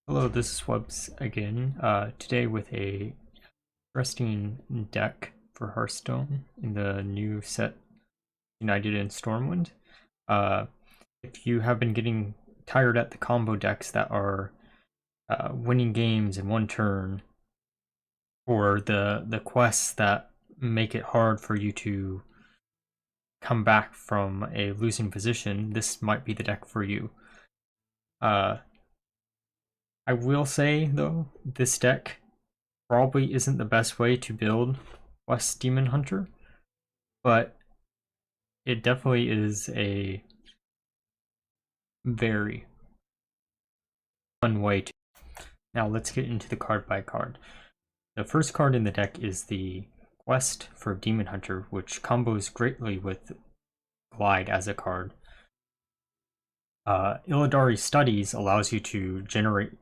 Hello, this is Webz again. Today with a interesting deck for Hearthstone in the new set United in Stormwind. Uh, if you have been getting tired at the combo decks that are winning games in one turn, or the quests that make it hard for you to come back from a losing position, this might be the deck for you. Uh, I will say though, this deck probably isn't the best way to build West Demon Hunter, but it definitely is a very fun way to. Now let's get into the card by card. The first card in the deck is the Quest for Demon Hunter, which combos greatly with Glide as a card. Illidari Studies allows you to generate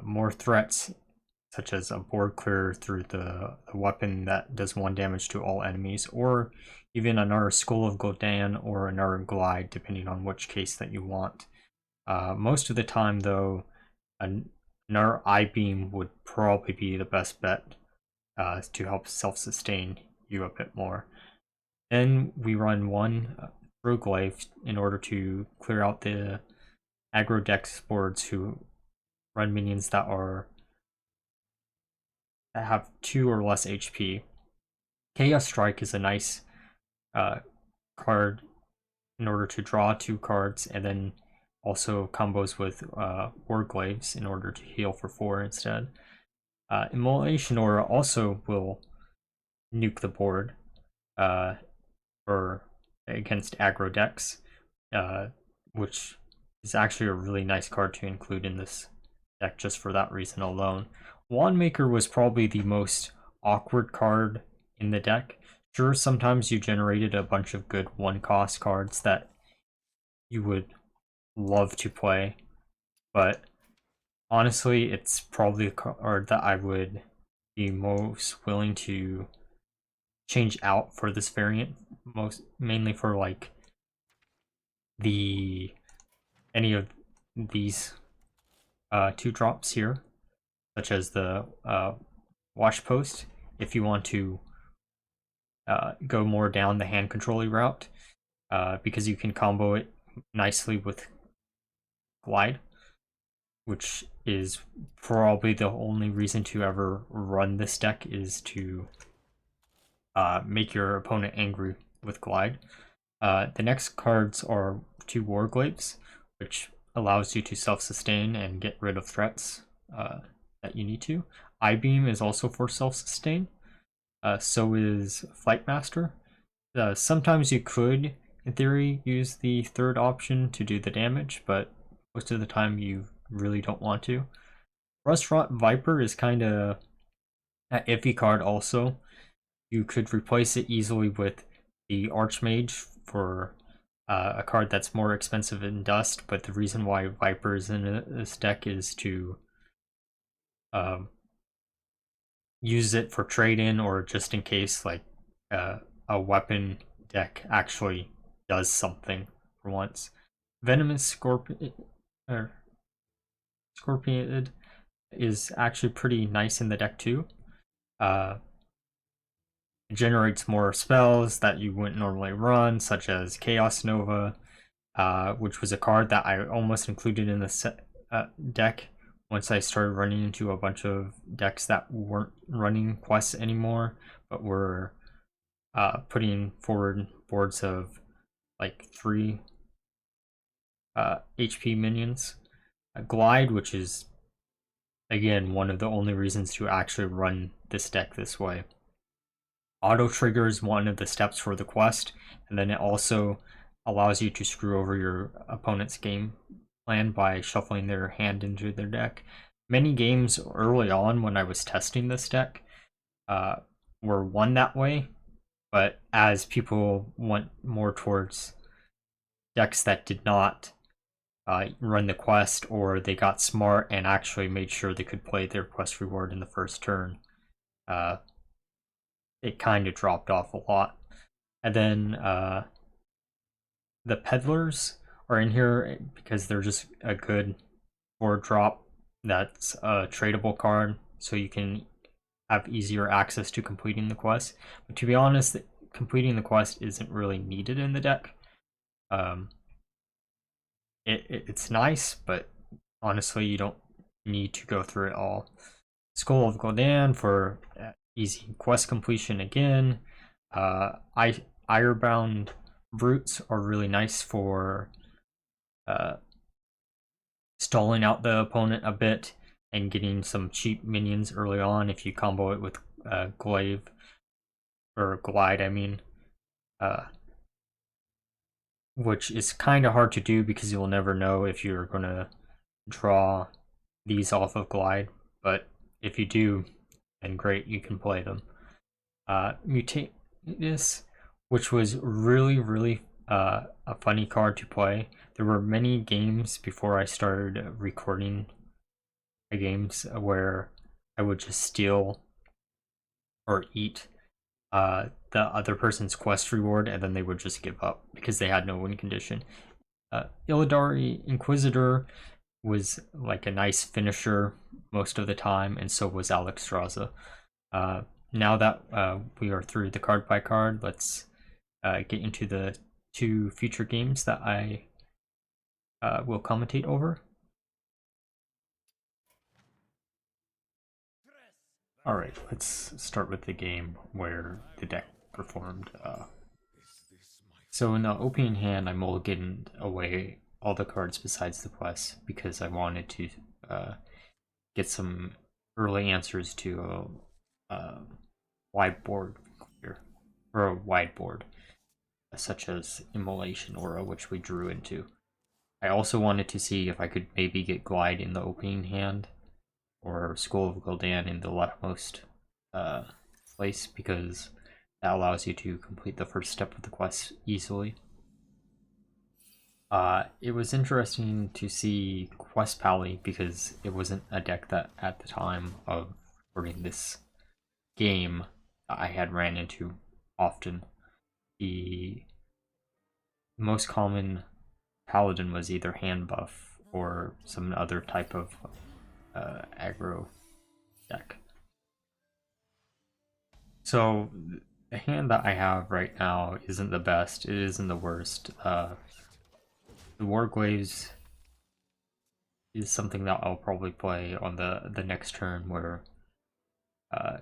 more threats, such as a board clear through the weapon that does 1 damage to all enemies, or even another Skull of Gul'dan or another Glide, depending on which case that you want. Most of the time, though, another I-Beam would probably be the best bet to help self-sustain you a bit more. Then we run one Roguelave in order to clear out the aggro dex boards who run minions that have 2 or less HP. Chaos Strike is a nice card in order to draw 2 cards, and then also combos with Warglaves in order to heal for 4 instead. Immolation Aura also will nuke the board for against aggro decks, which is actually a really nice card to include in this deck just for that reason alone. Wandmaker was probably the most awkward card in the deck. Sure, sometimes you generated a bunch of good 1-cost cards that you would love to play, but honestly, it's probably a card that I would be most willing to change out for this variant, mainly for like any of these 2 drops here, such as the Wash Post, if you want to go more down the hand controlling route, because you can combo it nicely with Glide, which is probably the only reason to ever run this deck, is to make your opponent angry with Glide. The next cards are 2 Warglaves, which allows you to self-sustain and get rid of threats that you need to. I-Beam is also for self-sustain. So is Flightmaster. Sometimes you could, in theory, use the third option to do the damage, but most of the time you really don't want to. Rust-Rot Viper is kind of an iffy card also. You could replace it easily with the Archmage for a card that's more expensive in Dust, but the reason why Viper is in this deck is to use it for trade-in, or just in case like a weapon deck actually does something for once. Venomous Scorpionid is actually pretty nice in the deck too. It generates more spells that you wouldn't normally run, such as Chaos Nova, which was a card that I almost included in the deck once I started running into a bunch of decks that weren't running quests anymore, but were putting forward boards of like 3 HP minions. Glide, which is again one of the only reasons to actually run this deck this way. Auto trigger is one of the steps for the quest, and then it also allows you to screw over your opponent's game plan by shuffling their hand into their deck. Many games early on when I was testing this deck were won that way, but as people went more towards decks that did not run the quest, or they got smart and actually made sure they could play their quest reward in the first turn, it kind of dropped off a lot. And then the Peddlers are in here because they're just a good 4-drop that's a tradable card, so you can have easier access to completing the quest. But to be honest, completing the quest isn't really needed in the deck. Um, it's nice, but honestly, you don't need to go through it all. Skull of Gul'dan for easy quest completion again. Irebound Brutes are really nice for stalling out the opponent a bit and getting some cheap minions early on if you combo it with Glaive or Glide, I mean, which is kind of hard to do because you'll never know if you're gonna draw these off of Glide. But if you do, then great, you can play them. Mutanus, which was really a funny card to play. There were many games before I started recording games where I would just steal or eat the other person's quest reward, and then they would just give up because they had no win condition. Illidari Inquisitor was like a nice finisher most of the time, and so was Alexstrasza. Now that we are through the card by card, let's get into the 2 future games that I will commentate over. Alright, let's start with the game where the deck performed. So in the opening hand, I mulliganed away all the cards besides the quest because I wanted to get some early answers to a wide board here, or a wide board, such as Immolation Aura, which we drew into. I also wanted to see if I could maybe get Glide in the opening hand, or Skull of Gul'dan in the leftmost place, because that allows you to complete the first step of the quest easily. It was interesting to see Quest Pally because it wasn't a deck that at the time of recording this game I had ran into often. The most common Paladin was either hand buff or some other type of aggro deck. So the hand that I have right now isn't the best, it isn't the worst. The Warglaze is something that I'll probably play on the next turn, where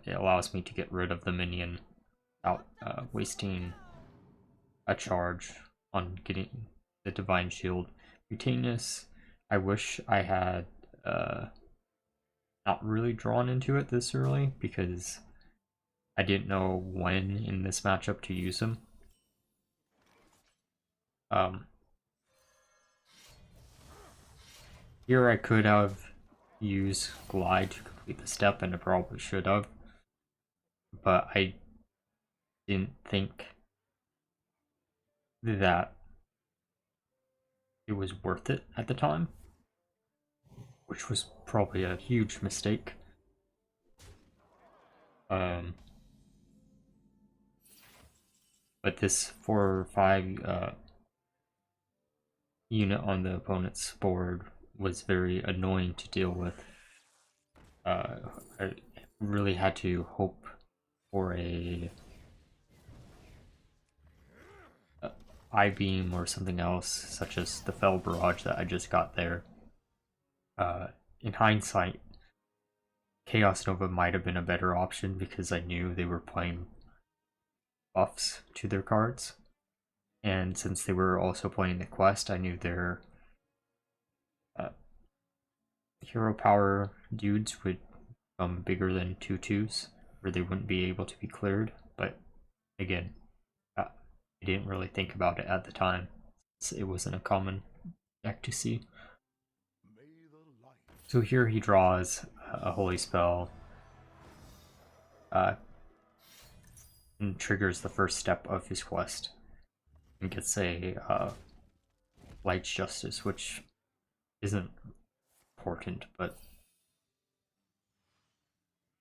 it allows me to get rid of the minion without wasting a charge on getting the Divine Shield. Mutanus, I wish I had not really drawn into it this early because I didn't know when in this matchup to use him. Here I could have used Glide to complete the step, and I probably should have, but I didn't think that it was worth it at the time, which was probably a huge mistake. But this 4 or 5 unit on the opponent's board was very annoying to deal with. I really had to hope for a I-beam or something else, such as the Fell Barrage that I just got there. In hindsight, Chaos Nova might have been a better option because I knew they were playing buffs to their cards, and since they were also playing the quest, I knew their hero power dudes would become bigger than 2/2s, or they wouldn't be able to be cleared. But again, I didn't really think about it at the time, since it wasn't a common deck to see. So here he draws a holy spell and triggers the first step of his quest and gets a Light's Justice, which isn't important, but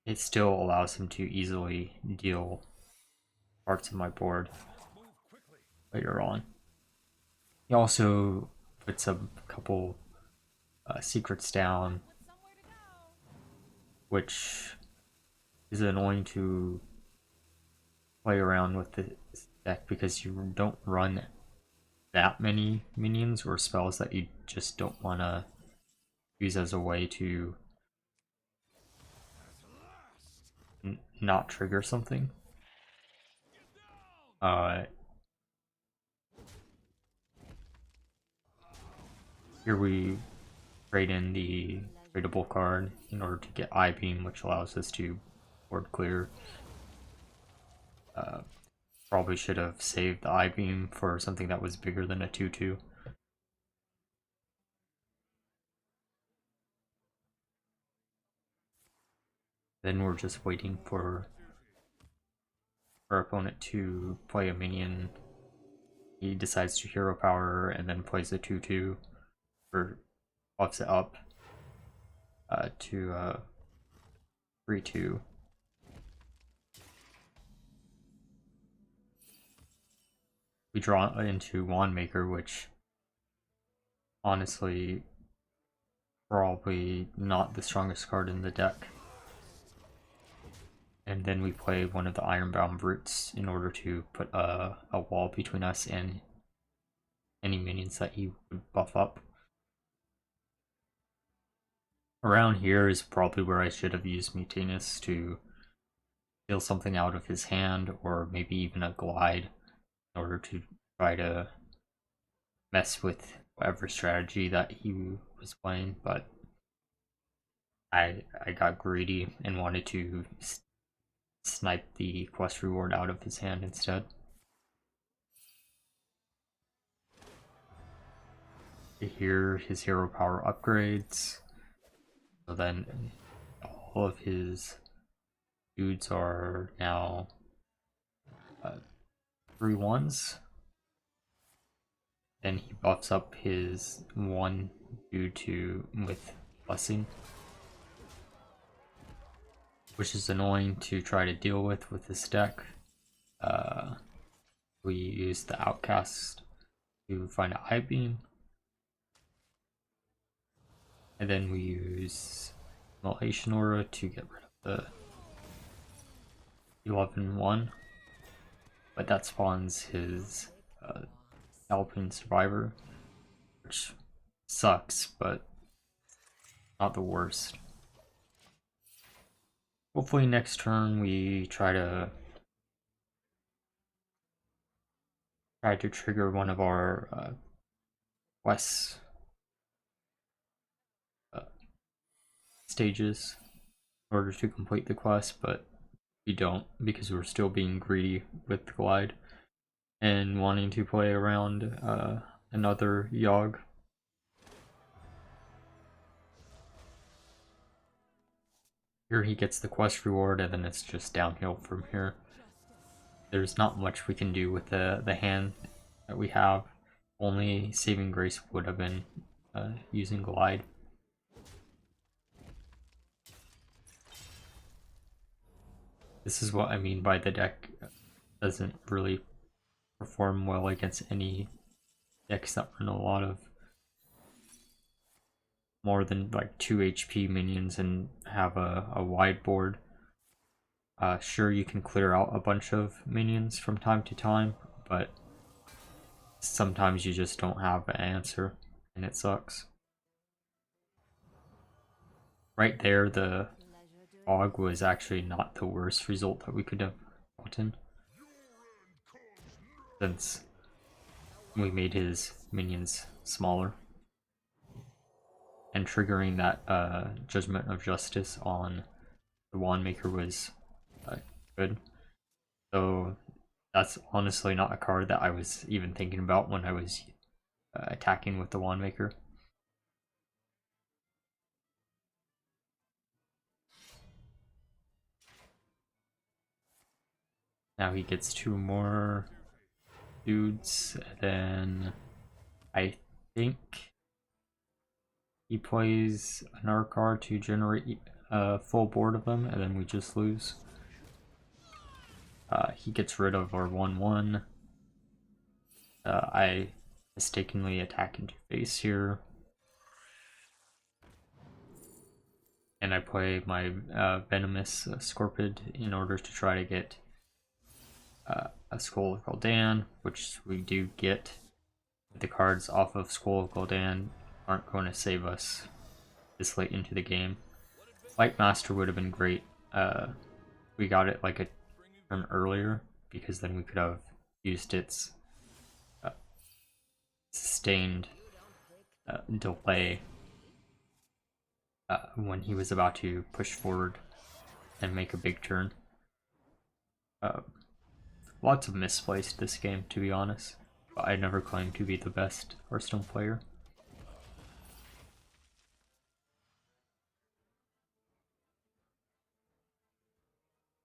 it still allows him to easily deal parts of my board later on. He also puts a couple secrets down which is annoying to play around with this deck because you don't run that many minions or spells that you just don't want to use as a way to not trigger something. Here we trade in the tradable card in order to get I-Beam, which allows us to board clear. Probably should have saved the I-Beam for something that was bigger than a 2-2. Then we're just waiting for our opponent to play a minion. He decides to hero power and then plays a 2-2 or buffs it up to 3-2. We draw into Wand Maker, which honestly probably not the strongest card in the deck. And then we play one of the Ironbound Brutes in order to put a wall between us and any minions that he would buff up. Around here is probably where I should have used Mutinous to steal something out of his hand, or maybe even a Glide in order to try to mess with whatever strategy that he was playing, but I got greedy and wanted to snipe the quest reward out of his hand instead. Here, his hero power upgrades, so then all of his dudes are now 3/1s. Then he buffs up his one dude with Blessing, which is annoying to try to deal with this deck. We use the Outcast to find an I-Beam, and then we use Immolation Aura to get rid of the 11/1, but that spawns his Alpine Survivor, which sucks, but not the worst. Hopefully next turn we try to trigger one of our quests stages in order to complete the quest, but we don't because we're still being greedy with the Glide and wanting to play around another Yogg. Here he gets the quest reward, and then it's just downhill from here. There's not much we can do with the hand that we have. Only saving grace would have been using Glide. This is what I mean by the deck doesn't really perform well against any decks that run a lot of more than like 2 HP minions and have a wide board. Sure, you can clear out a bunch of minions from time to time, but sometimes you just don't have an answer, and it sucks. Right there, the fog was actually not the worst result that we could have gotten, since we made his minions smaller. And triggering that Judgment of Justice on the Wand Maker was good. So that's honestly not a card that I was even thinking about when I was attacking with the Wand Maker. Now he gets 2 more dudes, and then I think he plays another card to generate a full board of them, and then we just lose. He gets rid of our 1/1. I mistakenly attack into face here. and I play my Venomous Scorpid in order to try to get a Skull of Gul'dan, which we do get. The cards off of Skull of Gul'dan aren't going to save us this late into the game. Light Master would have been great. We got it like a turn earlier, because then we could have used its sustained delay when he was about to push forward and make a big turn. Lots of misplaced this game, to be honest, but I never claimed to be the best Hearthstone player.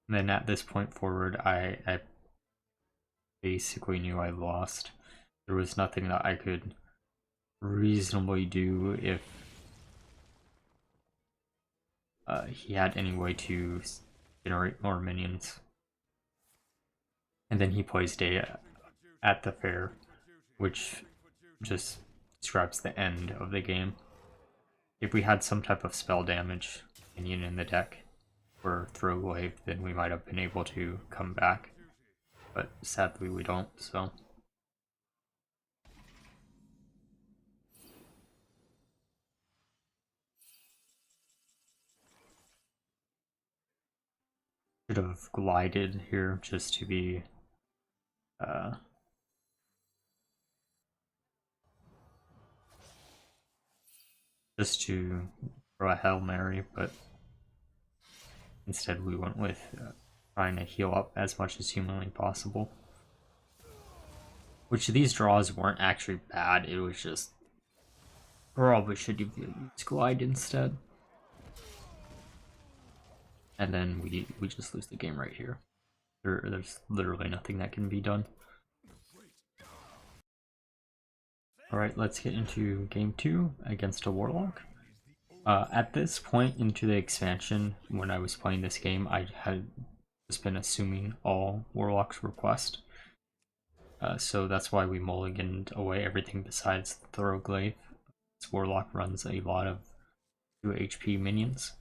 And then at this point forward, I basically knew I lost. There was nothing that I could reasonably do if he had any way to generate more minions. And then he plays Day at the Fair, which just describes the end of the game. If we had some type of spell damage minion in the deck or throw wave, then we might have been able to come back. But sadly we don't, so. Should have glided here just to be just to throw a Hail Mary, but instead we went with trying to heal up as much as humanly possible. Which these draws weren't actually bad, it was just probably should have used glide instead. And then we just lose the game right here. There's literally nothing that can be done. Alright, let's get into game 2 against a Warlock. At this point into the expansion, when I was playing this game, I had just been assuming all Warlocks were quest. So that's why we mulliganed away everything besides Throglaive. This Warlock runs a lot of 2 HP minions.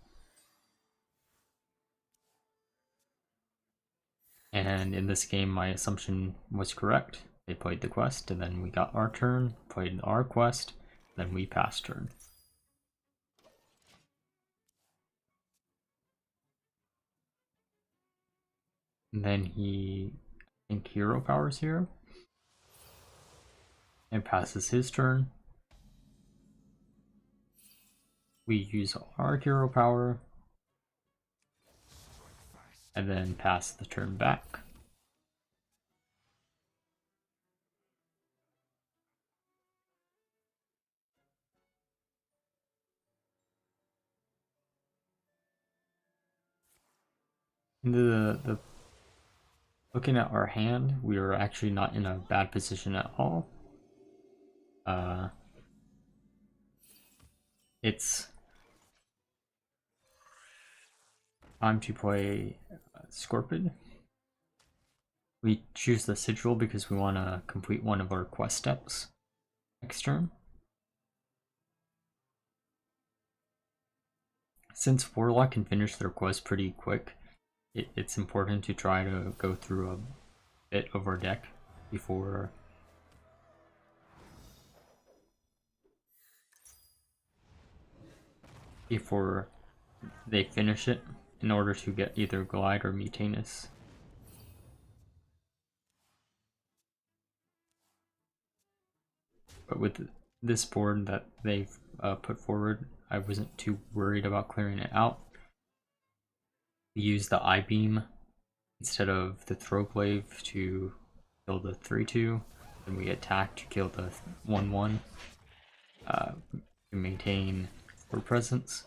And in this game, my assumption was correct. They played the quest, and then we got our turn, played our quest, then we passed turn. And then he, I think, hero powers here. And passes his turn. We use our hero power. And then pass the turn back. Looking at our hand, we are actually not in a bad position at all. It's time to play Scorpid. We choose the Sigil because we want to complete one of our quest steps next turn. Since Warlock can finish their quest pretty quick, it's important to try to go through a bit of our deck before they finish it, in order to get either Glide or Mutanus. But with this board that they've put forward, I wasn't too worried about clearing it out. We use the I-Beam instead of the Throglaive to kill the 3-2, then we attack to kill the 1-1 to maintain board presence.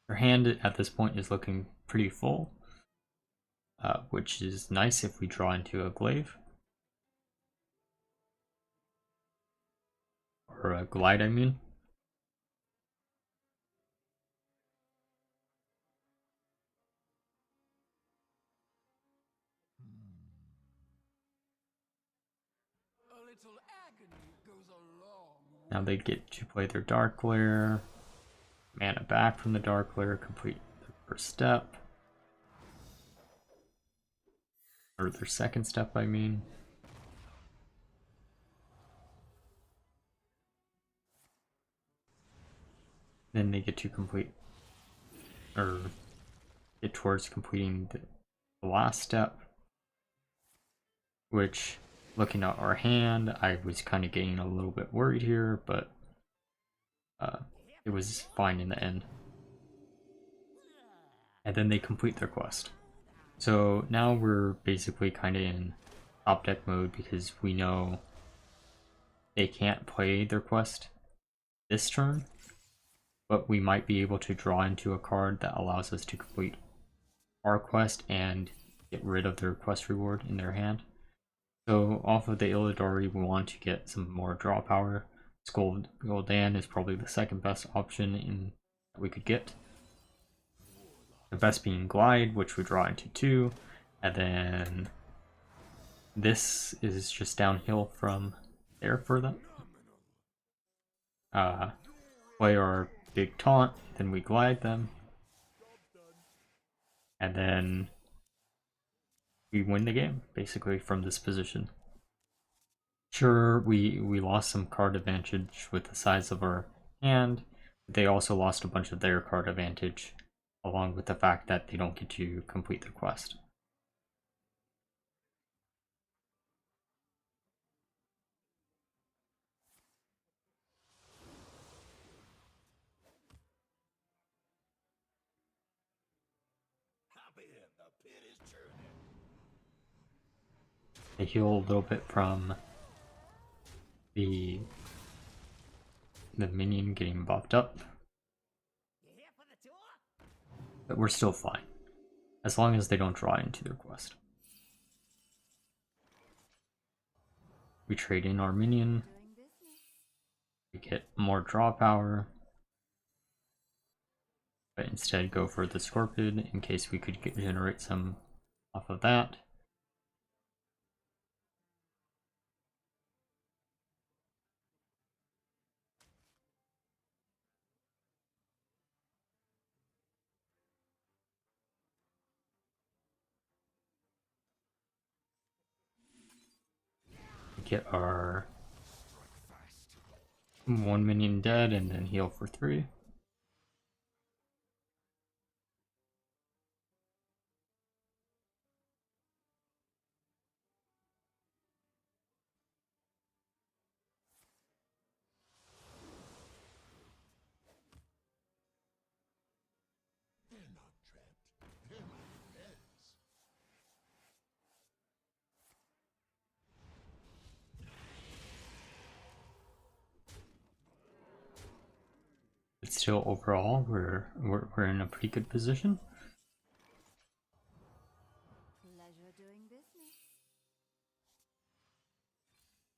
Our hand at this point is looking pretty full, which is nice if we draw into a glaive. Or a glide, I mean. Now they get to play their Dark Lair. mana back from the Dark Lair, complete the first step. Or their second step, I mean. Then they get to complete, or get towards completing the last step. Which, looking at our hand, I was kind of getting a little bit worried here, but it was fine in the end. And then they complete their quest. So now we're basically kind of in top deck mode because we know they can't play their quest this turn, but we might be able to draw into a card that allows us to complete our quest and get rid of their quest reward in their hand. So off of the Illidari, we want to get some more draw power. Gul'dan is probably the second best option that we could get. The best being Glide, which would draw into 2, and then this is just downhill from there for them. Play our big taunt, then we glide them, and then we win the game, basically, from this position. Sure, we lost some card advantage with the size of our hand, but they also lost a bunch of their card advantage, along with the fact that they don't get to complete their quest. They heal a little bit from the minion getting buffed up, but we're still fine as long as they don't draw into their quest. We trade in our minion, we get more draw power, but instead go for the Scorpion in case we could generate some off of that. Get our 1 minion dead and then heal for 3. But still, overall, we're in a pretty good position.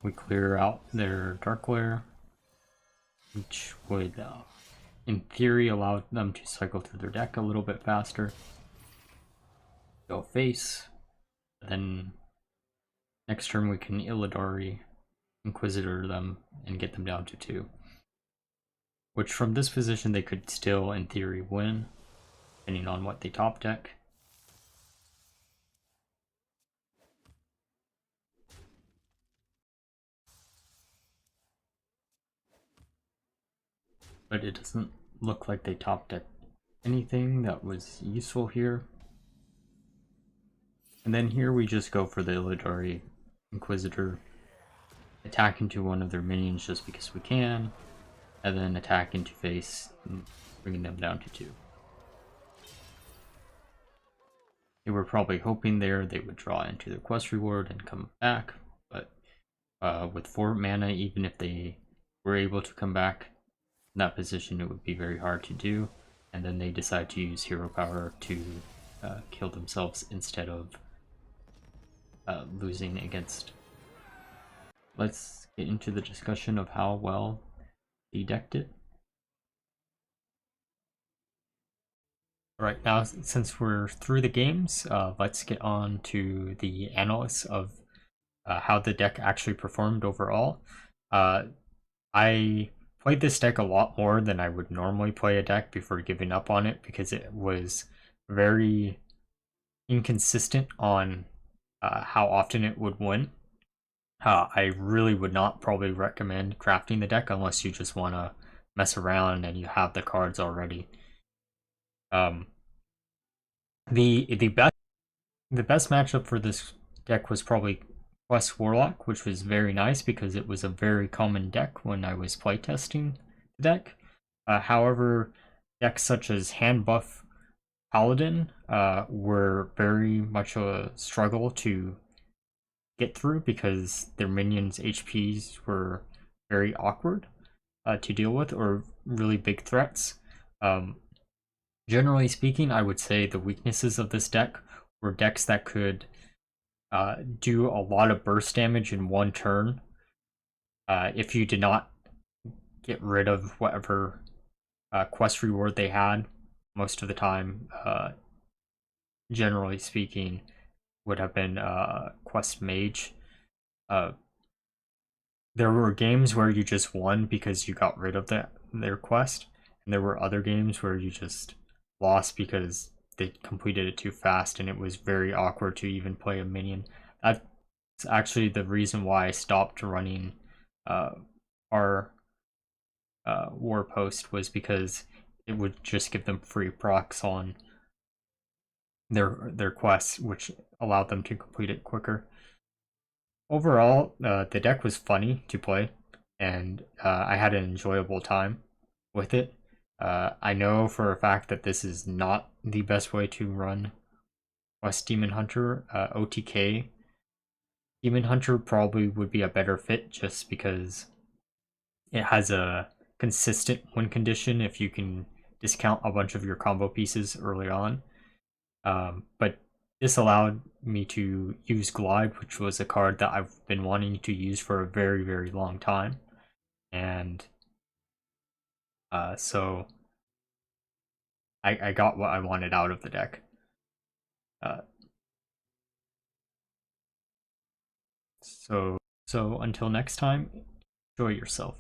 We clear out their Dark Lair, which would, in theory, allow them to cycle through their deck a little bit faster. Go face, then next turn we can Illidari Inquisitor them and get them down to 2. Which from this position they could still, in theory, win, depending on what they top deck. But it doesn't look like they top decked anything that was useful here. And then here we just go for the Illidari Inquisitor, attack into one of their minions just because we can, and then attack into face, bringing them down to 2. They were probably hoping there they would draw into their quest reward and come back, but with 4 mana, even if they were able to come back in that position, it would be very hard to do, and then they decide to use hero power to kill themselves instead of losing against. Let's get into the discussion of how well they decked it. Alright, now since we're through the games, let's get on to the analysis of how the deck actually performed overall. I played this deck a lot more than I would normally play a deck before giving up on it, because it was very inconsistent on how often it would win. I really would not probably recommend crafting the deck unless you just want to mess around and you have the cards already. Um, the best matchup for this deck was probably Quest Warlock, which was very nice because it was a very common deck when I was playtesting the deck. However, decks such as Hand Buff Paladin were very much a struggle to get through because their minions' HPs were very awkward to deal with, or really big threats. Um, Generally speaking, I would say the weaknesses of this deck were decks that could do a lot of burst damage in one turn if you did not get rid of whatever quest reward they had. Most of the time, generally speaking, would have been Quest Mage. Uh, there were games where you just won because you got rid of their quest, and there were other games where you just lost because they completed it too fast, and it was very awkward to even play a minion. That's actually the reason why I stopped running our war post, was because it would just give them free procs on their quests, which allowed them to complete it quicker. Overall, the deck was funny to play, and I had an enjoyable time with it. I know for a fact that this is not the best way to run Quest Demon Hunter. OTK Demon Hunter probably would be a better fit just because it has a consistent win condition if you can discount a bunch of your combo pieces early on. But this allowed me to use Glide, which was a card that I've been wanting to use for a very, very long time. And so I got what I wanted out of the deck. Uh, so until next time, enjoy yourself.